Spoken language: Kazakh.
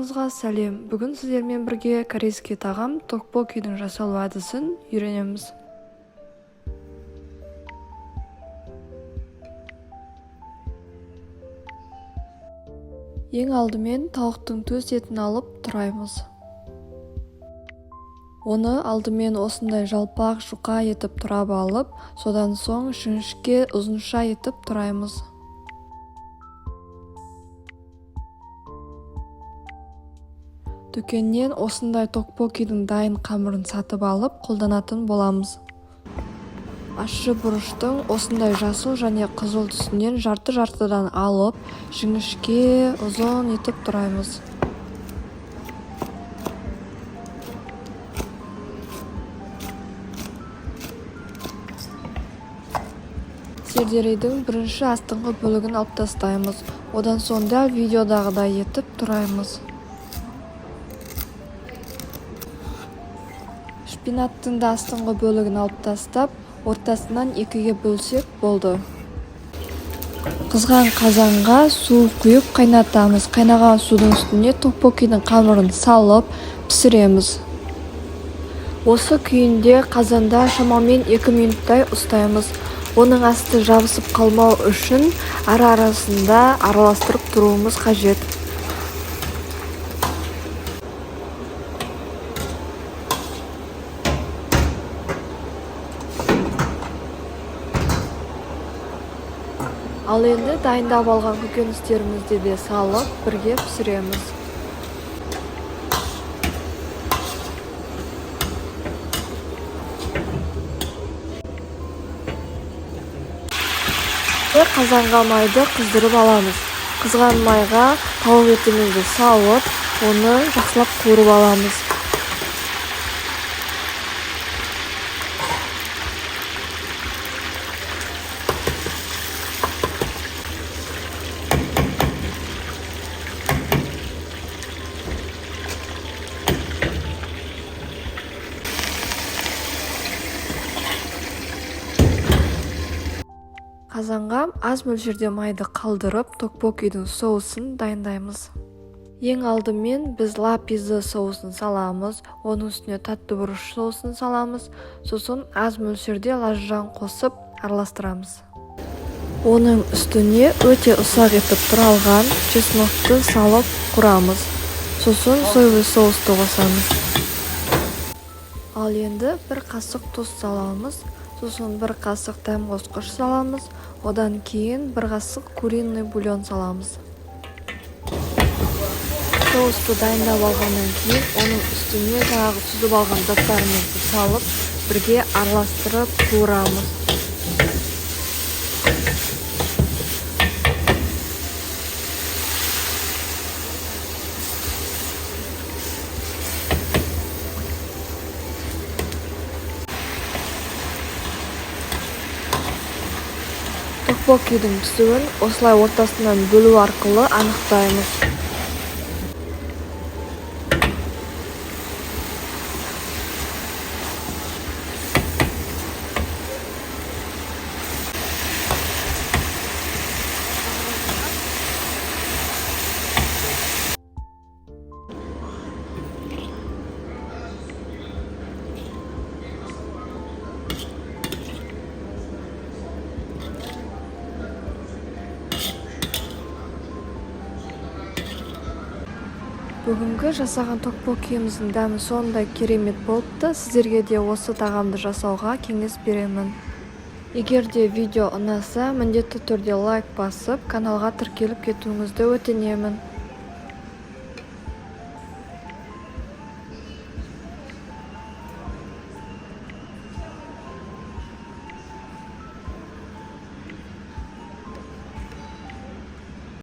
Барларыңызға сәлем. Бүгін сіздермен бірге корейский тағам токбокидің жасалу әдісін үйренеміз. Ең алдымен тауықтың төс етін алып тураймыз. Оны алдымен осындай жалпақ жұқа етіп турап алып, содан соң шүңішке ұзынша етіп тураймыз. Дүкеннен осындай токбокидің дайын қамырын сатып алып қолданатын боламыз. Ащы бұрыштың осындай жасыл және қызыл түсінен жарты-жартыдан алып, жіңішке ұзын етіп тураймыз. Сельдерейдің бірінші астыңғы бөлігін алып тастаймыз. Одан соң дәл видеодағыдай етіп тураймыз. Шпинаттың да астыңғы бөлігін алып тастап, ортасынан екіге бөлсек болды. Қызған қазанға су құйып қайнатамыз. Қайнаған судың үстіне токбокидің қамырын салып пісіреміз. Осы күйінде қазанда шамамен 2 минуттай ұстаймыз. Оның асты жабысып қалмау үшін ара-арасында араластырып тұруымыз қажет. Ал енді дайындап алған көкөністерімізді де салып, бірге пісіреміз. Қазанға майды қыздырып аламыз. Қызған майға тауық етімізді салып, оны жақсылап қуырып аламыз. Қазанға аз мөлшерде майды қалдырып, токбокидің соусын дайындаймыз. Ең алдымен біз лапизы соусын саламыз, оның үстіне тәтті бұрыш соусын саламыз, сосын аз мөлшерде лажжан қосып араластырамыз. Оның үстіне өте ұсақ етіп туралған чеснокты салып құрамыз. Сосын соевый соусты қосамыз. Ал енді бір қасық тұз саламыз. Сосын бір қасық дәм қосқыш саламыз. Одан кейін бір қасық куриный бульон саламыз. Соусты дайындап алғаннан кейін оның үстіне жаңағы сүзіп алған заттарымызды салып, бірге араластырып қуырамыз. Токбокидің пісуін осылай ортасынан бөлу арқылы анықтаймыз. Бүгінгі жасаған токбокиіміздің дәмі сондай керемет болыпты. Сіздерге де осы тағамды жасауға кеңес беремін. Егер де видео ұнаса, міндетті түрде лайк басып, каналға тіркеліп кетуіңізді өтінемін.